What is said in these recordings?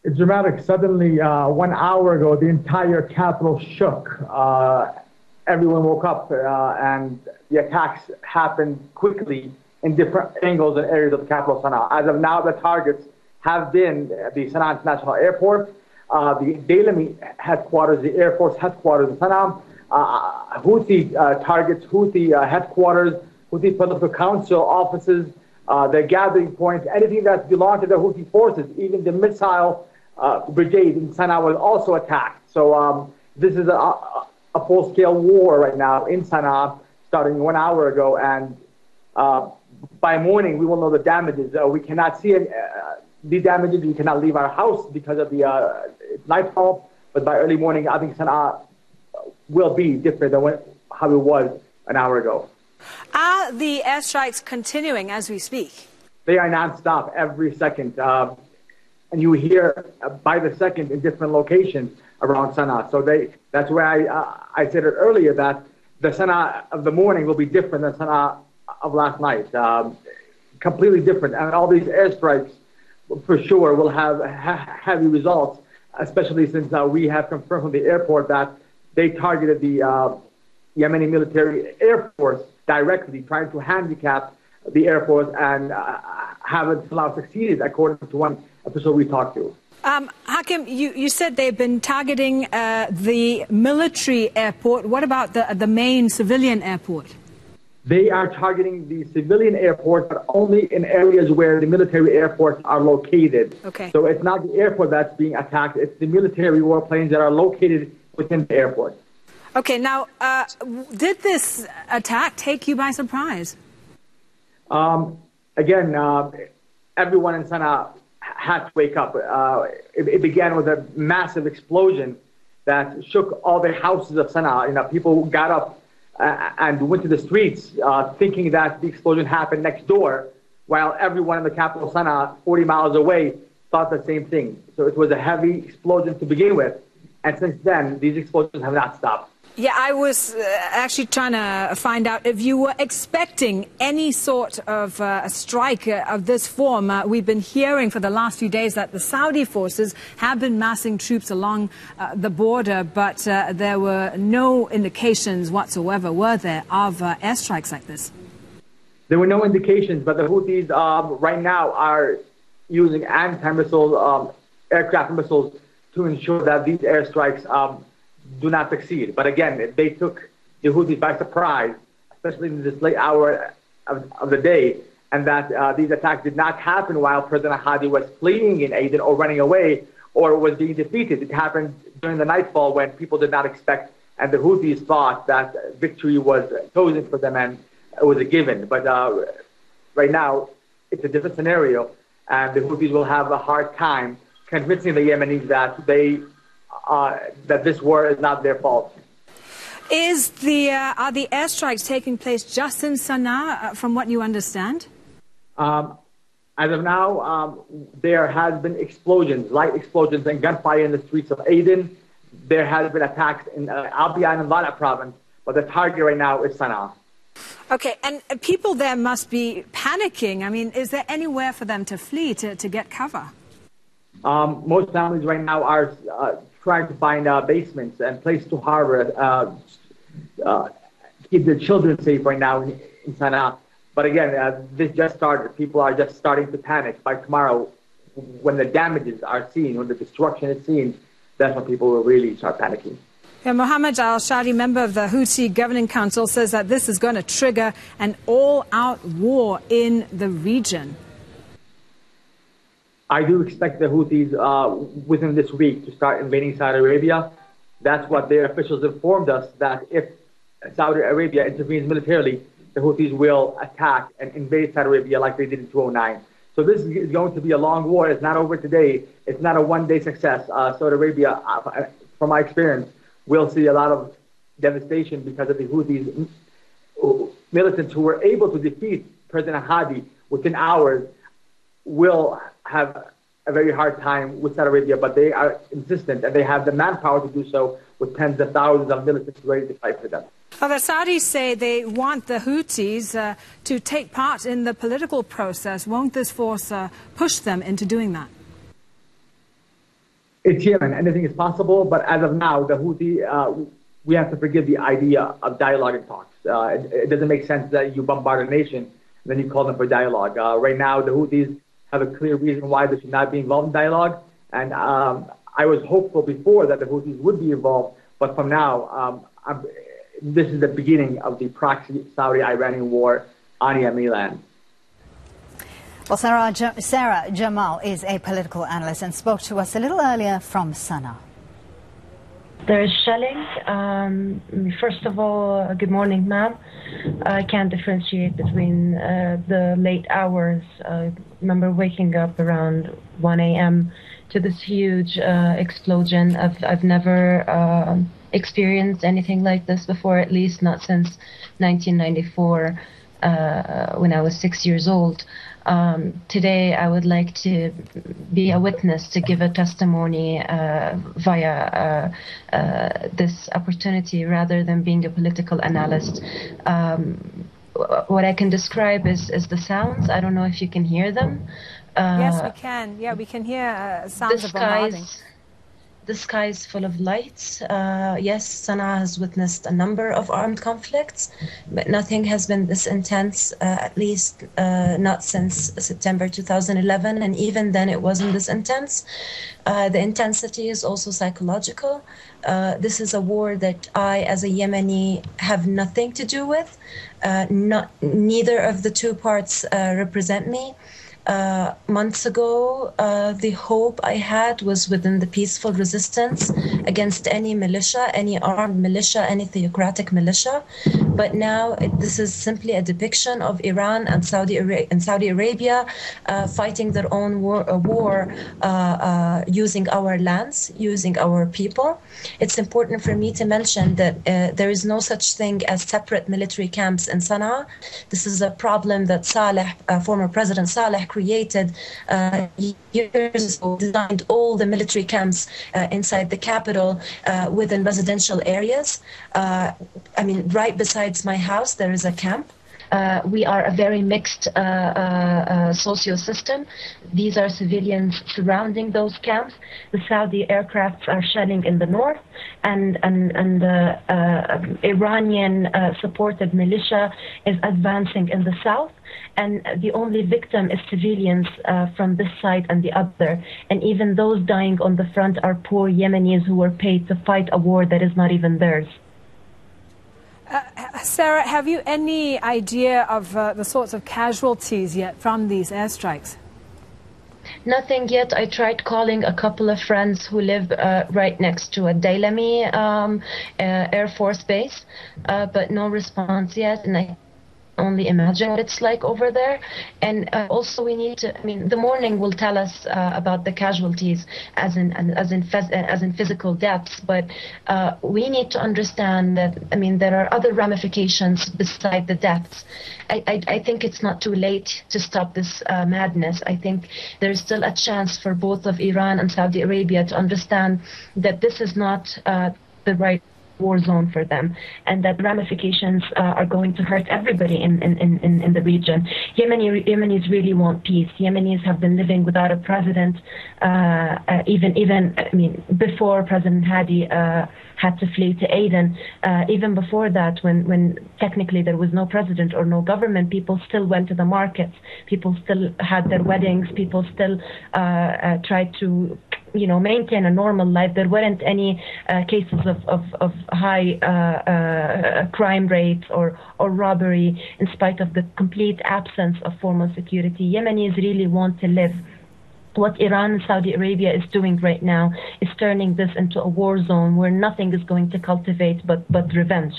It's dramatic. Suddenly, 1 hour ago, the entire capital shook. Everyone woke up, and the attacks happened quickly in different angles and areas of the capital, Sana'a. As of now, the targets have been the Sana'a International Airport, the Daylami headquarters, the Air Force headquarters in Sana'a, Houthi targets, Houthi headquarters, Houthi political council offices, the gathering points, anything that belonged to the Houthi forces, even the missile brigade in Sana'a was also attacked. So this is a full-scale war right now in Sana'a, starting 1 hour ago, and by morning we will know the damages. We cannot see the damages. We cannot leave our house because of the nightfall, but by early morning I think Sana'a will be different than how it was an hour ago. Are the airstrikes continuing as we speak? They are non-stop every second. And you hear by the second in different locations around Sana'a. So that's why I said it earlier that the Sana'a of the morning will be different than Sana'a of last night. Completely different. And all these airstrikes for sure will have heavy results, especially since we have confirmed from the airport that they targeted the Yemeni military air force directly, trying to handicap the Air Force, and haven't somehow succeeded, according to one official we talked to. Hakim, you said they've been targeting the military airport. What about the main civilian airport? They are targeting the civilian airport, but only in areas where the military airports are located. Okay. So it's not the airport that's being attacked, it's the military warplanes that are located within the airport. Okay, now, did this attack take you by surprise? Again, everyone in Sana'a had to wake up. It began with a massive explosion that shook all the houses of Sana'a. You know, people got up and went to the streets thinking that the explosion happened next door, while everyone in the capital, Sana'a, 40 miles away, thought the same thing. So it was a heavy explosion to begin with. And since then, these explosions have not stopped. Yeah, I was actually trying to find out if you were expecting any sort of a strike of this form. We've been hearing for the last few days that the Saudi forces have been massing troops along the border, but there were no indications whatsoever, were there, of airstrikes like this? There were no indications, but the Houthis right now are using anti-missile aircraft missiles to ensure that these airstrikes do not succeed. But again, they took the Houthis by surprise, especially in this late hour of the day, and that these attacks did not happen while President Hadi was fleeing in Aden or running away or was being defeated. It happened during the nightfall when people did not expect, and the Houthis thought that victory was chosen for them and it was a given. But right now, it's a different scenario, and the Houthis will have a hard time convincing the Yemenis that that this war is not their fault. Are the airstrikes taking place just in Sana'a, from what you understand? As of now, there has been explosions, light explosions and gunfire in the streets of Aden. There has been attacks in Albion and Lada province, but the target right now is Sana'a. Okay, and people there must be panicking. I mean, is there anywhere for them to flee, to get cover? Most families right now are trying to find basements and place to harbor, keep their children safe right now in Sana'a. But again, this just started. People are just starting to panic. By tomorrow, when the damages are seen, when the destruction is seen, that's when people will really start panicking. Yeah, Mohammed al-Shadi, member of the Houthi Governing Council, says that this is going to trigger an all-out war in the region. I do expect the Houthis within this week to start invading Saudi Arabia. That's what their officials informed us, that if Saudi Arabia intervenes militarily, the Houthis will attack and invade Saudi Arabia like they did in 2009. So this is going to be a long war. It's not over today. It's not a one-day success. Saudi Arabia, from my experience, will see a lot of devastation because of the Houthis militants who were able to defeat President Hadi within hours will have a very hard time with Saudi Arabia, but they are insistent and they have the manpower to do so with tens of thousands of militants ready to fight for them. Well, the Saudis say they want the Houthis to take part in the political process. Won't this force push them into doing that? It's Yemen. Anything is possible, but as of now, the Houthi, we have to forgive the idea of dialogue and talks. It doesn't make sense that you bombard a nation and then you call them for dialogue. Right now, the Houthis have a clear reason why they should not be involved in dialogue, and I was hopeful before that the Houthis would be involved, but from now, this is the beginning of the proxy Saudi-Iranian war on Yemeni land. Well, Sarah Jamal is a political analyst and spoke to us a little earlier from Sana'a. There is shelling. First of all, good morning, ma'am. I can't differentiate between the late hours. I remember waking up around 1 a.m. to this huge explosion. I've never experienced anything like this before, at least not since 1994, when I was 6 years old. Today, I would like to be a witness, to give a testimony via this opportunity rather than being a political analyst. What I can describe is the sounds. I don't know if you can hear them. Yes, we can. Yeah, we can hear sounds of bombarding. The sky is full of lights. Yes, Sana'a has witnessed a number of armed conflicts, but nothing has been this intense, at least not since September 2011, and even then it wasn't this intense. The intensity is also psychological. This is a war that I, as a Yemeni, have nothing to do with. Neither of the two parts represent me. Months ago, the hope I had was within the peaceful resistance against any militia, any armed militia, any theocratic militia. But now this is simply a depiction of Iran and Saudi Arabia fighting their own war using our lands, using our people. It's important for me to mention that there is no such thing as separate military camps in Sana'a. This is a problem that former President Saleh created years ago, designed all the military camps inside the capital within residential areas. I mean, right besides my house, there is a camp. We are a very mixed socio-system. These are civilians surrounding those camps. The Saudi aircrafts are shelling in the north, and Iranian-supported militia is advancing in the south. And the only victim is civilians from this side and the other. And even those dying on the front are poor Yemenis who were paid to fight a war that is not even theirs. Sarah, have you any idea of the sorts of casualties yet from these airstrikes? Nothing yet. I tried calling a couple of friends who live right next to a Daylami Air Force base, but no response yet. And I only imagine what it's like over there. And also we need to, I mean, the morning will tell us about the casualties as in physical deaths, but we need to understand that, I mean, there are other ramifications beside the deaths. I think it's not too late to stop this madness. I think there's still a chance for both of Iran and Saudi Arabia to understand that this is not the right war zone for them, and that ramifications are going to hurt everybody in the region. Yemenis really want peace. Yemenis have been living without a president, even I mean, before President Hadi had to flee to Aden. Even before that, when technically there was no president or no government, people still went to the markets. People still had their weddings. People still tried to, you know, maintain a normal life. There weren't any cases of high crime rates or robbery, in spite of the complete absence of formal security. Yemenis really want to live. What Iran and Saudi Arabia is doing right now is turning this into a war zone where nothing is going to cultivate but revenge.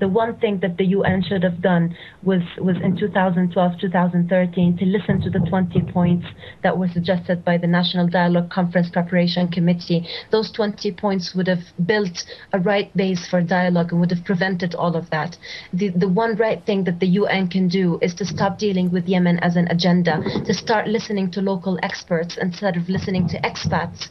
The one thing that the UN should have done was in 2012, 2013, to listen to the 20 points that were suggested by the National Dialogue Conference Preparation Committee. Those 20 points would have built a right base for dialogue and would have prevented all of that. The one right thing that the UN can do is to stop dealing with Yemen as an agenda, to start listening to local experts instead of listening to expats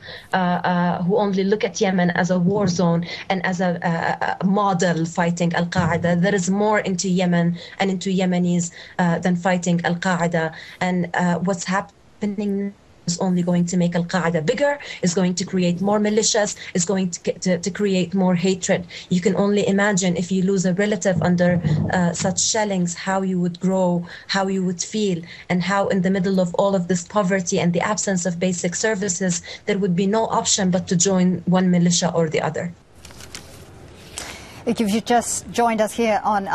who only look at Yemen as a war zone and as a model fighting Al-Qaeda. There is more into Yemen and into Yemenis than fighting Al-Qaeda. And what's happening only going to make Al-Qaeda bigger, is going to create more militias, is going to create more hatred. You can only imagine if you lose a relative under such shellings, how you would grow, how you would feel, and how in the middle of all of this poverty and the absence of basic services, there would be no option but to join one militia or the other. If you just joined us here on